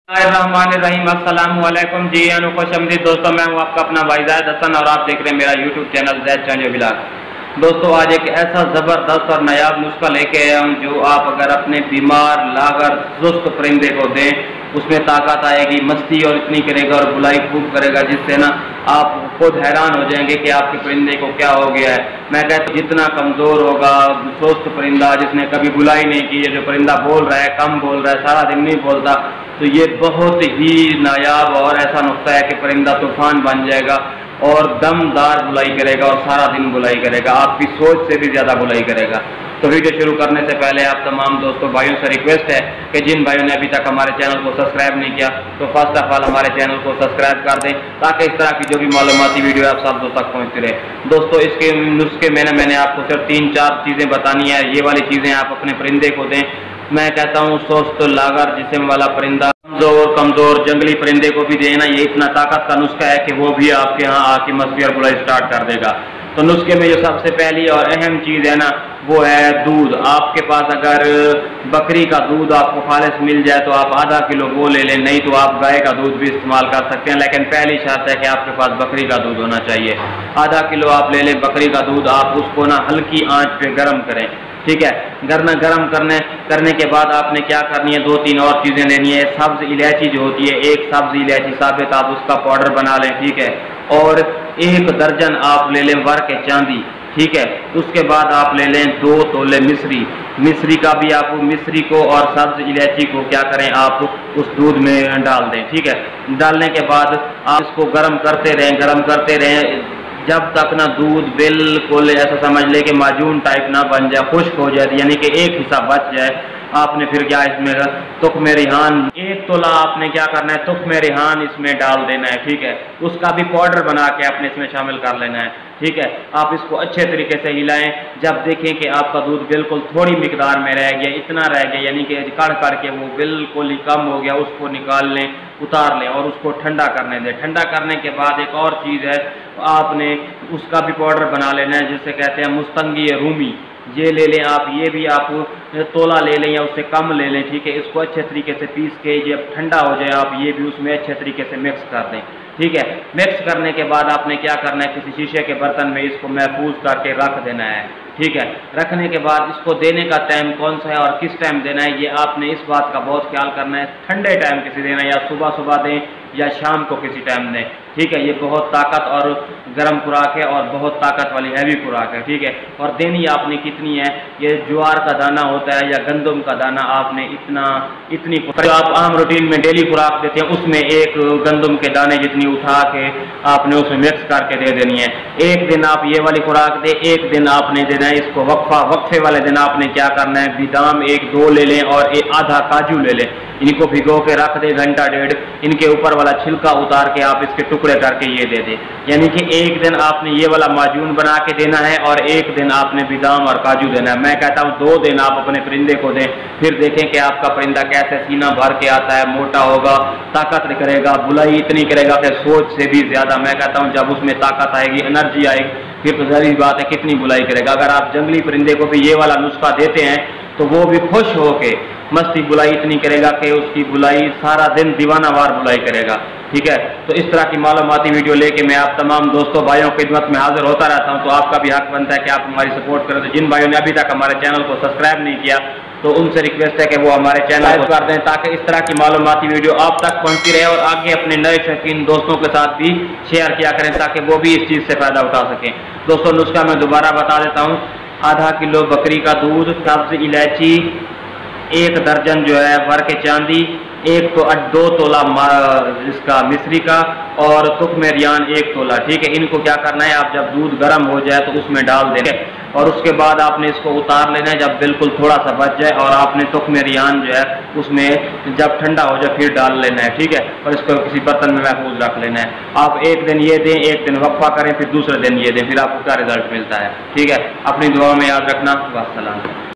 रहीम अस्सलाम वालेकुम जी खुशअमदीद दोस्तों, मैं हूं आपका अपना भाई ज़ाहिद हसन और आप देख रहे हैं मेरा यूट्यूब चैनल ज़ैद चंजो व्लॉग। दोस्तों, आज एक ऐसा ज़बरदस्त और नायाब नुस्खा लेके आया हूं जो आप अगर अपने बीमार लागर सुस्त परिंदे को दें, उसमें ताकत आएगी, मस्ती और इतनी करेगा और बुलाई खूब करेगा जिससे ना आप खुद हैरान हो जाएंगे कि आपके परिंदे को क्या हो गया है। मैं कहता हूँ जितना कमज़ोर होगा सुस्त परिंदा, जिसने कभी बुलाई नहीं की, जो परिंदा बोल रहा है, कम बोल रहा है, सारा दिन नहीं बोलता, तो ये बहुत ही नायाब और ऐसा नुस्खा है कि परिंदा तूफान बन जाएगा और दमदार बुलाई करेगा और सारा दिन बुलाई करेगा, आपकी सोच से भी ज़्यादा बुलाई करेगा। तो वीडियो शुरू करने से पहले आप तमाम दोस्तों भाइयों से रिक्वेस्ट है कि जिन भाइयों ने अभी तक हमारे चैनल को सब्सक्राइब नहीं किया तो फर्स्ट ऑफ ऑल हमारे चैनल को सब्सक्राइब कर दें ताकि इस तरह की जो भी मालूमाती वीडियो आप सब तक पहुँचती रहे। दोस्तों, इसके नुस्खे मैंने आपको सिर्फ 3-4 चीज़ें बतानी है। ये वाली चीज़ें आप अपने परिंदे को दें। मैं कहता हूँ सुस्त लागर जिस्म वाला परिंदा, कमजोर जंगली परिंदे को भी देना, ये इतना ताकत का नुस्खा है कि वो भी आपके यहाँ आके मस्ती और बुलाई स्टार्ट कर देगा। तो नुस्खे में जो सबसे पहली और अहम चीज़ है ना, वो है दूध। आपके पास अगर बकरी का दूध आपको खालिस मिल जाए तो आप आधा किलो वो ले लें, नहीं तो आप गाय का दूध भी इस्तेमाल कर सकते हैं, लेकिन पहली शर्त है कि आपके पास बकरी का दूध होना चाहिए। आधा किलो आप ले लें बकरी का दूध, आप उसको ना हल्की आंच पे गर्म करें, ठीक है। गर्म करने के बाद आपने क्या करनी है, 2-3 और चीज़ें लेनी है। सब्ज इलायची जो होती है, एक सब्ज इलायची साबित आप उसका पाउडर बना लें, ठीक है। और 1 दर्जन आप ले लें वर के चांदी, ठीक है। उसके बाद आप ले लें 2 तोले मिश्री का भी आप मिश्री को और सब्ज इलायची को क्या करें, आप उस दूध में डाल दें, ठीक है। डालने के बाद आप इसको गर्म करते रहें जब तक ना दूध बिल्कुल ऐसा समझ ले कि माजून टाइप ना बन जाए, खुश्क हो जाए, यानी कि एक हिस्सा बच जाए। आपने फिर क्या इसमें तुख्म रिहान 1 तोला आपने क्या करना है, तुख्म रिहान इसमें डाल देना है, ठीक है। उसका भी पाउडर बना के आपने इसमें शामिल कर लेना है, ठीक है। आप इसको अच्छे तरीके से हिलाएं। जब देखें कि आपका दूध बिल्कुल थोड़ी मिकदार में रह गया, इतना रह गया यानी कि कड़ के वो बिल्कुल ही कम हो गया, उसको निकाल लें, उतार लें और उसको ठंडा करने दें। ठंडा करने के बाद एक और चीज़ है, आपने उसका भी पाउडर बना लेना है जिसे कहते हैं मुस्तंगी रूमी। ये ले लें आप, ये भी आप तोला ले लें या उससे कम ले लें, ठीक है। इसको अच्छे तरीके से पीस के जब ठंडा हो जाए आप ये भी उसमें अच्छे तरीके से मिक्स कर दें, ठीक है। मिक्स करने के बाद आपने क्या करना है, किसी शीशे के बर्तन में इसको महफूज करके रख देना है, ठीक है। रखने के बाद इसको देने का टाइम कौन सा है और किस टाइम देना है, ये आपने इस बात का बहुत ख्याल करना है। ठंडे टाइम किसी देना है, या सुबह दें या शाम को किसी टाइम दें, ठीक है। ये बहुत ताकत और गर्म खुराक है और बहुत ताकत वाली हैवी खुराक है, ठीक है। और देनी आपने कितनी है, ये ज्वार का दाना होता है या गंदम का दाना, आपने इतनी जो आप आम रूटीन में डेली खुराक देते हैं उसमें 1 गंदम के दाने जितनी उठा के आपने उसमें मिक्स करके दे देनी है। एक दिन आप ये वाली खुराक दें, एक दिन आपने देना है इसको वक्फे वाले दिन आपने क्या करना है, बादाम 1-2 ले लें और आधा काजू ले लें। इनको भिगो के रख दे 1-1.5 घंटा, इनके ऊपर वाला छिलका उतार के आप इसके टुकड़े करके ये दे दें। यानी कि एक दिन आपने ये वाला माजून बना के देना है और एक दिन आपने बादाम और काजू देना है। मैं कहता हूँ 2 दिन आप अपने परिंदे को दें, फिर देखें कि आपका परिंदा कैसे सीना भर के आता है, मोटा होगा, ताकत करेगा, बुलाई इतनी करेगा कि सोच से भी ज़्यादा। मैं कहता हूँ जब उसमें ताकत आएगी, एनर्जी आएगी, फिर तो ज़रूरी बात है कितनी बुलाई करेगा। अगर आप जंगली परिंदे को भी ये वाला नुस्खा देते हैं तो वो भी खुश हो के मस्ती बुलाई इतनी करेगा कि उसकी बुलाई सारा दिन दीवाना वार बुलाई करेगा, ठीक है। तो इस तरह की मालूमाती वीडियो लेके मैं आप तमाम दोस्तों भाइयों की खिदमत में हाजिर होता रहता हूं। तो आपका भी हक बनता है कि आप हमारी सपोर्ट करें। तो जिन भाइयों ने अभी तक हमारे चैनल को सब्सक्राइब नहीं किया तो उनसे रिक्वेस्ट है कि वो हमारे चैनल को कर दें ताकि इस तरह की मालूमाती वीडियो आप तक पहुंचती रहे और आगे अपने नए शौकीन दोस्तों के साथ भी शेयर किया करें ताकि वो भी इस चीज़ से फ़ायदा उठा सकें। दोस्तों, नुस्खा मैं दोबारा बता देता हूँ। आधा किलो बकरी का दूध, सब्ज इलायची, 1 दर्जन जो है वर के चांदी, 2 तोला इसका मिश्री का और तुख्म रिहान 1 तोला, ठीक है। इनको क्या करना है, आप जब दूध गर्म हो जाए तो उसमें डाल देंगे और उसके बाद आपने इसको उतार लेना है जब बिल्कुल थोड़ा सा बच जाए और आपने तुख्म रिहान जो है उसमें जब ठंडा हो जाए फिर डाल लेना है, ठीक है। और इसको किसी बर्तन में महफूज रख लेना है। आप एक दिन ये दें, एक दिन वक्फा करें, फिर दूसरे दिन ये दें, फिर आपको क्या रिजल्ट मिलता है, ठीक है। अपनी दुआ में याद रखना। वस्सलाम।